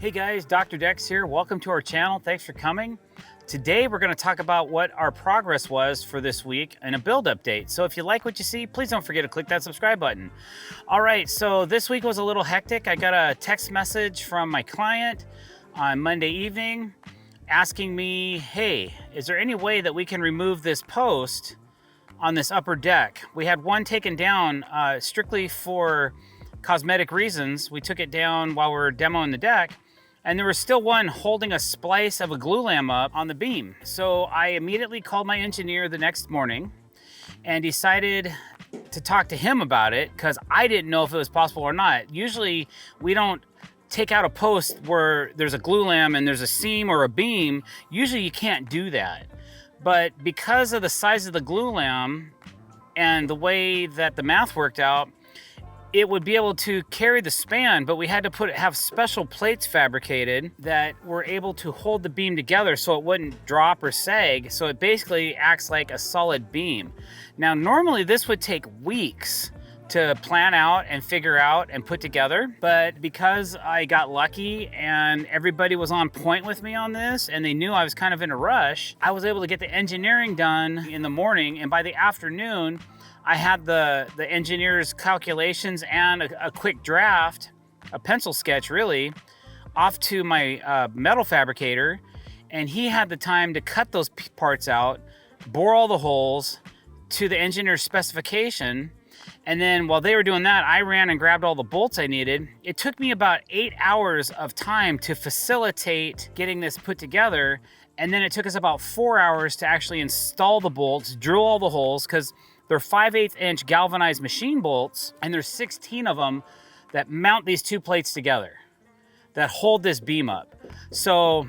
Hey guys, Dr. Decks here. Welcome to our channel. Thanks for coming. Today we're going to talk about what our progress was for this week and a build update. So if you like what you see, please don't forget to click that subscribe button. All right, so this week was a little hectic. I got a text message from my client on Monday evening asking me, hey, is there any way that we can remove this post on this upper deck? We had one taken down strictly for cosmetic reasons. We took it down while we were demoing the deck, and there was still one holding a splice of a glue lamp up on the beam. So I immediately called my engineer the next morning and decided to talk to him about it because I didn't know if it was possible or not. Usually we don't take out a post where there's a glue lamp and there's a seam or a beam. Usually you can't do that. But because of the size of the glue lamp and the way that the math worked out, it would be able to carry the span, but we had to have special plates fabricated that were able to hold the beam together so it wouldn't drop or sag. So it basically acts like a solid beam. Now, normally this would take weeks to plan out and figure out and put together, but because I got lucky and everybody was on point with me on this and they knew I was kind of in a rush, I was able to get the engineering done in the morning, and by the afternoon, I had the engineer's calculations and a quick draft, a pencil sketch really, off to my metal fabricator, and he had the time to cut those parts out, bore all the holes to the engineer's specification, and then while they were doing that, I ran and grabbed all the bolts I needed. It took me about 8 hours of time to facilitate getting this put together, and then it took us about 4 hours to actually install the bolts, drill all the holes, because they're 5/8 inch galvanized machine bolts, and there's 16 of them that mount these two plates together that hold this beam up. So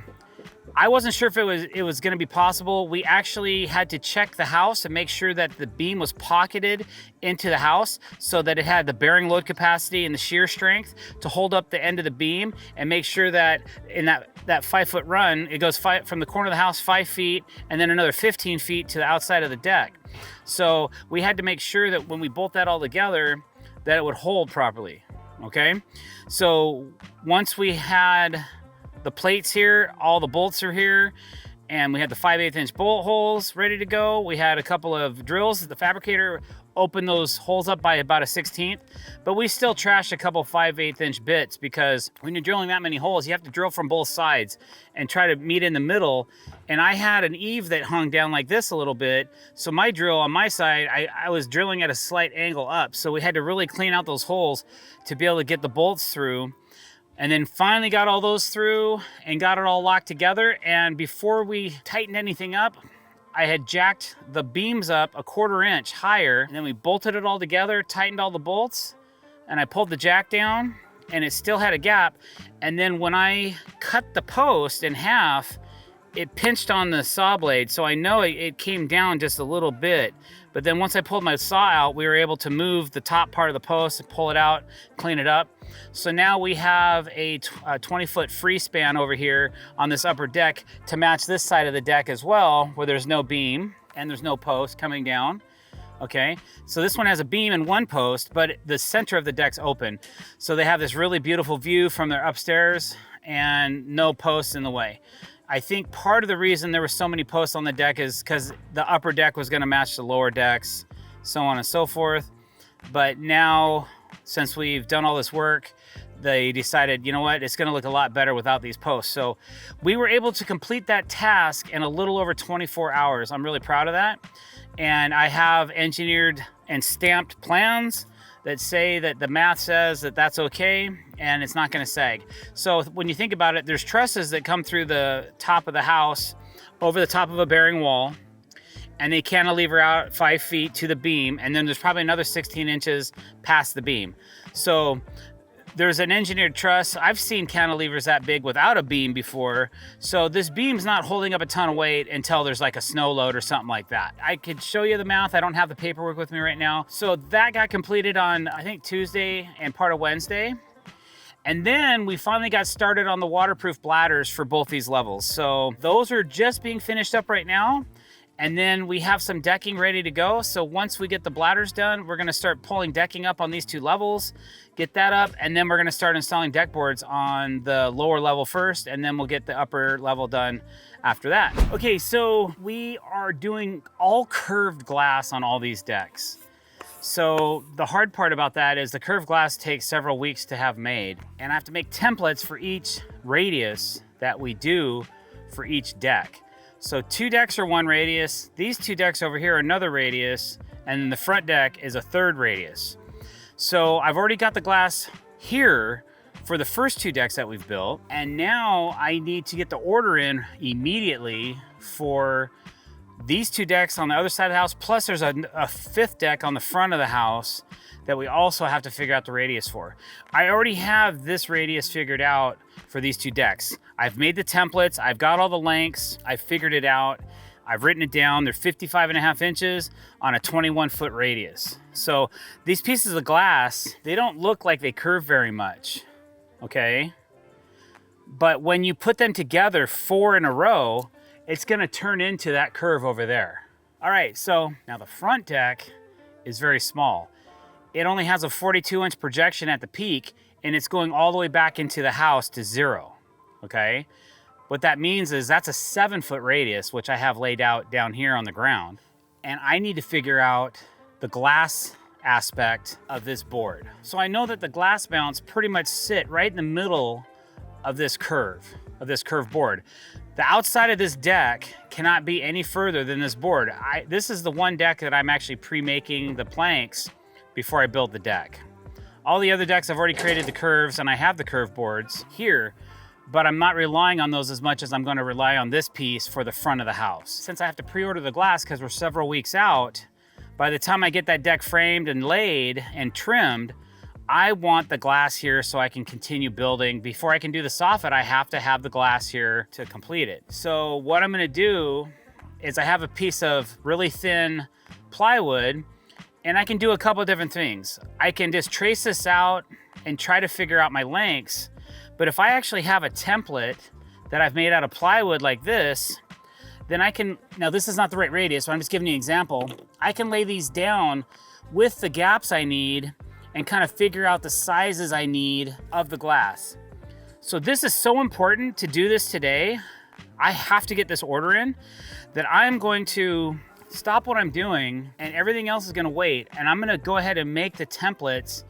I wasn't sure if it was going to be possible. We actually had to check the house and make sure that the beam was pocketed into the house so that it had the bearing load capacity and the shear strength to hold up the end of the beam, and make sure that in that 5 foot run, it goes from the corner of the house 5 feet and then another 15 feet to the outside of the deck. So we had to make sure that when we bolt that all together, that it would hold properly, okay? So once we had the plates here, all the bolts are here, and we had the 5/8 inch bolt holes ready to go. We had a couple of drills. The fabricator opened those holes up by about a 1/16, but we still trashed a couple 5/8 inch bits, because when you're drilling that many holes, you have to drill from both sides and try to meet in the middle. And I had an eave that hung down like this a little bit, so my drill on my side, I was drilling at a slight angle up, so we had to really clean out those holes to be able to get the bolts through. And then finally got all those through and got it all locked together. And before we tightened anything up, I had jacked the beams up a 1/4 inch higher. And then we bolted it all together, tightened all the bolts, and I pulled the jack down, and it still had a gap. And then when I cut the post in half, it pinched on the saw blade. So I know it came down just a little bit. But then once I pulled my saw out, we were able to move the top part of the post and pull it out, clean it up. So now we have a 20-foot free span over here on this upper deck to match this side of the deck as well, where there's no beam and there's no post coming down. Okay, so this one has a beam and one post, but the center of the deck's open. So they have this really beautiful view from their upstairs and no posts in the way. I think part of the reason there were so many posts on the deck is because the upper deck was going to match the lower decks, so on and so forth. But now, since we've done all this work, they decided, you know what, it's going to look a lot better without these posts. So we were able to complete that task in a little over 24 hours. I'm really proud of that. And I have engineered and stamped plans that say that the math says that that's okay and it's not going to sag. So when you think about it, there's trusses that come through the top of the house over the top of a bearing wall, and they cantilever out 5 feet to the beam, and then there's probably another 16 inches past the beam. So there's an engineered truss. I've seen cantilevers that big without a beam before. So this beam's not holding up a ton of weight until there's like a snow load or something like that. I could show you the math. I don't have the paperwork with me right now. So that got completed on, I think, Tuesday and part of Wednesday. And then we finally got started on the waterproof bladders for both these levels. So those are just being finished up right now. And then we have some decking ready to go. So once we get the bladders done, we're gonna start pulling decking up on these 2 levels, get that up, and then we're gonna start installing deck boards on the lower level first, and then we'll get the upper level done after that. Okay, so we are doing all curved glass on all these decks. So the hard part about that is the curved glass takes several weeks to have made, and I have to make templates for each radius that we do for each deck. So 2 decks are 1 radius, these 2 decks over here are another radius, and then the front deck is a 3rd radius. So I've already got the glass here for the first 2 decks that we've built, and now I need to get the order in immediately for these 2 decks on the other side of the house, plus there's a 5th deck on the front of the house that we also have to figure out the radius for. I already have this radius figured out for these 2 decks. I've made the templates, I've got all the lengths, I've figured it out, I've written it down. They're 55.5 inches on a 21-foot radius. So these pieces of glass, they don't look like they curve very much, okay? But when you put them together 4 in a row, it's gonna turn into that curve over there. All right, so now the front deck is very small. It only has a 42-inch projection at the peak, and it's going all the way back into the house to 0, okay? What that means is that's a 7-foot radius, which I have laid out down here on the ground. And I need to figure out the glass aspect of this board. So I know that the glass mounts pretty much sit right in the middle of this curve board. The outside of this deck cannot be any further than this board. This is the one deck that I'm actually pre-making the planks before I build the deck. All the other decks I've already created the curves, and I have the curve boards here, but I'm not relying on those as much as I'm going to rely on this piece for the front of the house. Since I have to pre-order the glass because we're several weeks out, by the time I get that deck framed and laid and trimmed, I want the glass here so I can continue building. Before I can do the soffit, I have to have the glass here to complete it. So what I'm gonna do is I have a piece of really thin plywood, and I can do a couple of different things. I can just trace this out and try to figure out my lengths. But if I actually have a template that I've made out of plywood like this, then I can, now this is not the right radius, so I'm just giving you an example. I can lay these down with the gaps I need and kind of figure out the sizes I need of the glass. So this is so important to do this today. I have to get this order in that I'm going to stop what I'm doing and everything else is gonna wait, and I'm gonna go ahead and make the templates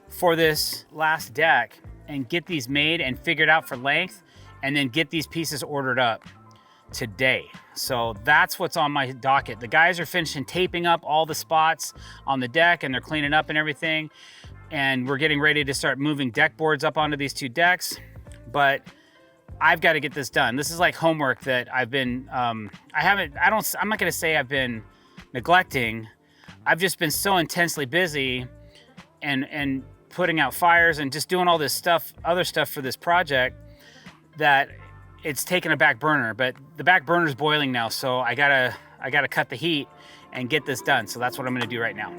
for this last deck and get these made and figured out for length, and then get these pieces ordered up today. So that's what's on my docket. The guys are finishing taping up all the spots on the deck, and they're cleaning up and everything. And we're getting ready to start moving deck boards up onto these 2 decks. But I've got to get this done. This is like homework that I've been, I'm not gonna say I've been neglecting. I've just been so intensely busy and putting out fires and just doing all this stuff, other stuff for this project, that it's taken a back burner. But the back burner is boiling now, so I gotta cut the heat and get this done. So that's what I'm gonna do right now.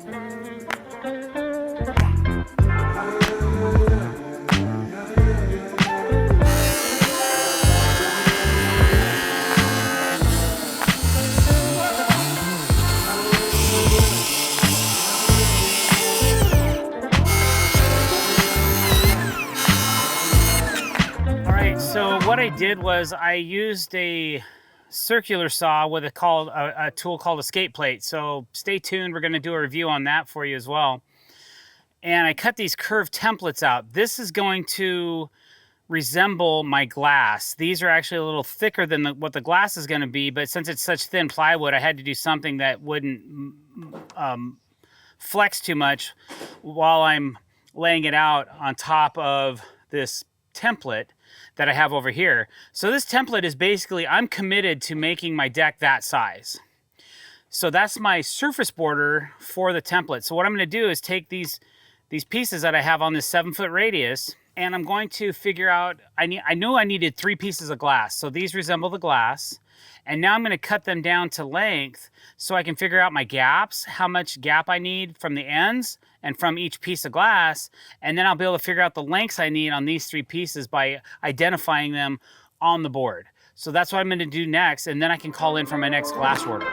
So what I did was I used a circular saw with a tool called a skate plate. So stay tuned, we're gonna do a review on that for you as well. And I cut these curved templates out. This is going to resemble my glass. These are actually a little thicker than what the glass is gonna be, but since it's such thin plywood, I had to do something that wouldn't flex too much while I'm laying it out on top of this template that I have over here. So this template is basically, I'm committed to making my deck that size. So that's my surface border for the template. So what I'm gonna do is take these pieces that I have on this 7-foot radius, and I'm going to figure out, I knew I needed 3 pieces of glass. So these resemble the glass. And now I'm gonna cut them down to length so I can figure out my gaps, how much gap I need from the ends and from each piece of glass. And then I'll be able to figure out the lengths I need on these 3 pieces by identifying them on the board. So that's what I'm gonna do next, and then I can call in for my next glass order.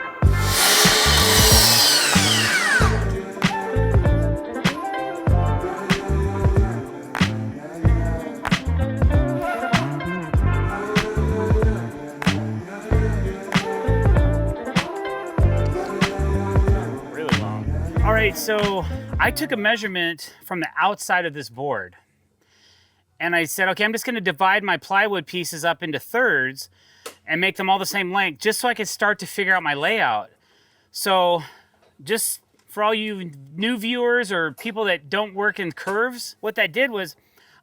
right, so I took a measurement from the outside of this board. And I said, okay, I'm just gonna divide my plywood pieces up into thirds and make them all the same length, just so I could start to figure out my layout. So just for all you new viewers or people that don't work in curves, what that did was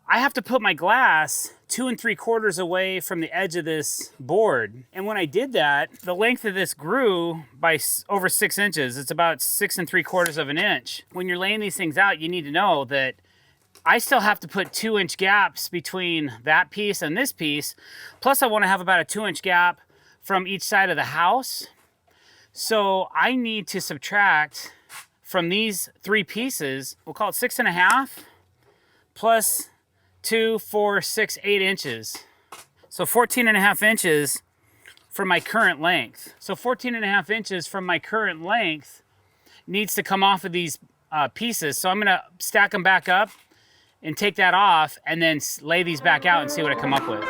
I have to put my glass 2 3/4 away from the edge of this board. And when I did that, the length of this grew by over 6 inches. It's about 6 3/4 of an inch. When you're laying these things out, you need to know that I still have to put 2-inch gaps between that piece and this piece. Plus I want to have about a 2-inch gap from each side of the house. So I need to subtract from these 3 pieces, we'll call it 6.5 plus 2, 4, 6, 8 inches. So 14.5 inches from my current length. So 14.5 inches from my current length needs to come off of these pieces. So I'm gonna stack them back up and take that off and then lay these back out and see what I come up with.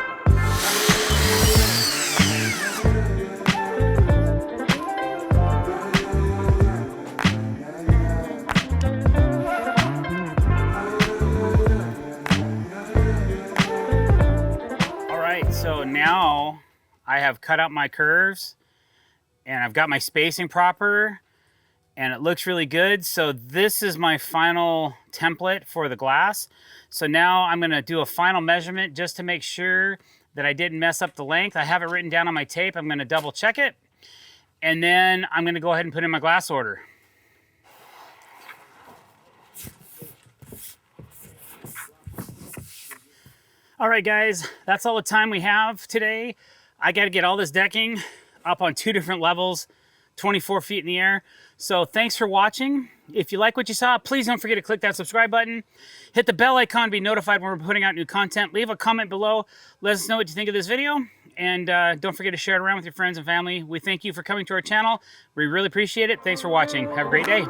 So now I have cut out my curves and I've got my spacing proper and it looks really good. So this is my final template for the glass. So now I'm gonna do a final measurement just to make sure that I didn't mess up the length. I have it written down on my tape. I'm gonna double check it. And then I'm gonna go ahead and put in my glass order. All right, guys, that's all the time we have today. I got to get all this decking up on 2 different levels, 24 feet in the air. So thanks for watching. If you like what you saw, please don't forget to click that subscribe button. Hit the bell icon to be notified when we're putting out new content. Leave a comment below. Let us know what you think of this video. And don't forget to share it around with your friends and family. We thank you for coming to our channel. We really appreciate it. Thanks for watching. Have a great day.